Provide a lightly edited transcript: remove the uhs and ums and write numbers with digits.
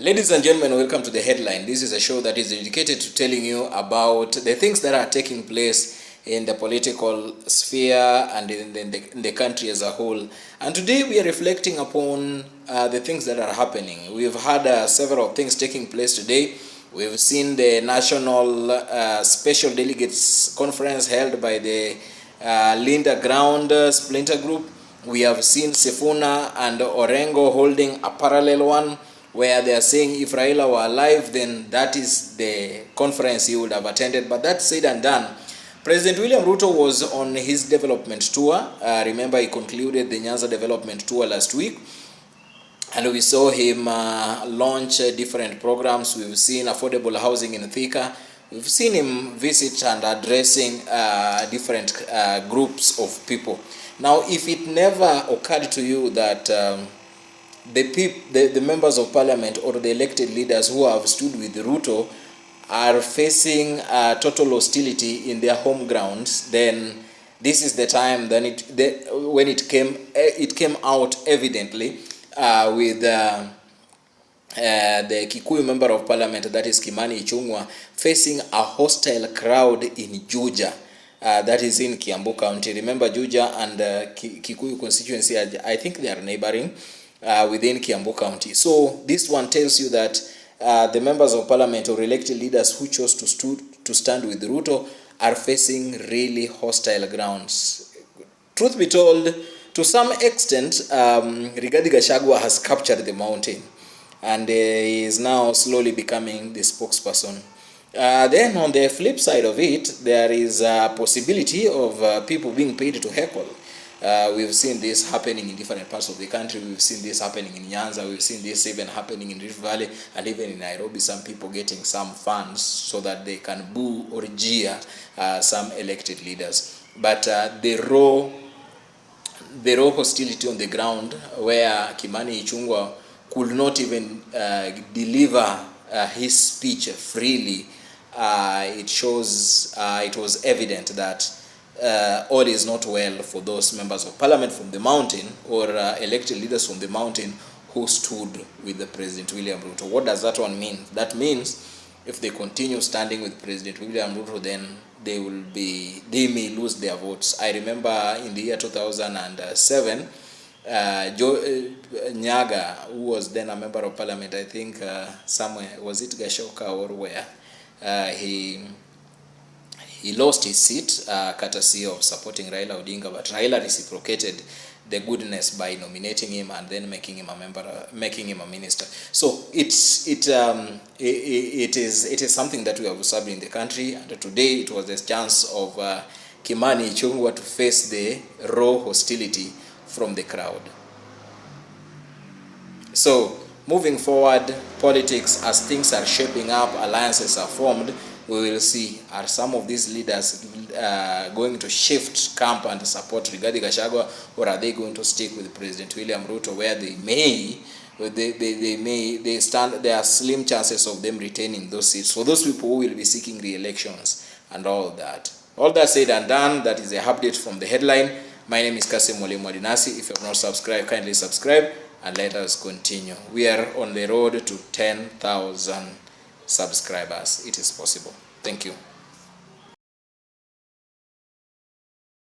Ladies and gentlemen, welcome to The Headline. This is a show that is dedicated to telling you about the things that are taking place in the political sphere and in the country as a whole. And today we are reflecting upon the things that are happening. We've had several things taking place today. We've seen the National Special Delegates Conference held by the Linda Ground Splinter Group. We have seen Sifuna and Orengo holding a parallel one, where they are saying if Raila were alive, then that is the conference he would have attended. But that said and done, President William Ruto was on his development tour. Remember, he concluded the Nyanza development tour last week, and we saw him launch different programs. We've seen affordable housing in Thika. We've seen him visit and addressing different groups of people. Now, if it never occurred to you that the members of parliament or the elected leaders who have stood with Ruto are facing total hostility in their home grounds, then this is the time when it came out evidently with the Kikuyu member of parliament, that is Kimani Ichungwa, facing a hostile crowd in Juja. That is in Kiambu County. Remember, Juja and Kikuyu constituency, I think they are neighboring within Kiambu County. So this one tells you that the members of parliament or elected leaders who chose to stand with Ruto are facing really hostile grounds. Truth be told, to some extent, Rigathi Gachagua has captured the mountain, and he is now slowly becoming the spokesperson. Then on the flip side of it, there is a possibility of people being paid to heckle. We've seen this happening in different parts of the country. We've seen this happening in Nyanza. We've seen this even happening in Rift Valley, and even in Nairobi, some people getting some funds so that they can boo or jeer some elected leaders. But the raw hostility on the ground, where Kimani Ichungwa could not even deliver his speech freely, it was evident that all is not well for those members of parliament from the mountain or elected leaders from the mountain who stood with the President William Ruto. What does that one mean? That means if they continue standing with President William Ruto, then they may lose their votes. I remember in the year 2007, Nyaga, who was then a member of parliament, I think somewhere, was it Gashoka or where, he lost his seat courtesy of supporting Raila Odinga, but Raila reciprocated the goodness by nominating him and then making him a minister. So it is something that we have observed in the country, and today it was the chance of Kimani Ichungwa to face the raw hostility from the crowd. So moving forward, politics, as things are shaping up, alliances are formed, we will see, are some of these leaders going to shift camp and support Rigathi Gachagua, or are they going to stick with President William Ruto, where there are slim chances of them retaining those seats for those people who will be seeking re-elections and all that. All that said and done, that is a update from The Headline. My name is Kasim Mwalimu Adinasi. If you have not subscribed, kindly subscribe and let us continue. We are on the road to 10,000 subscribers. It is possible. Thank you.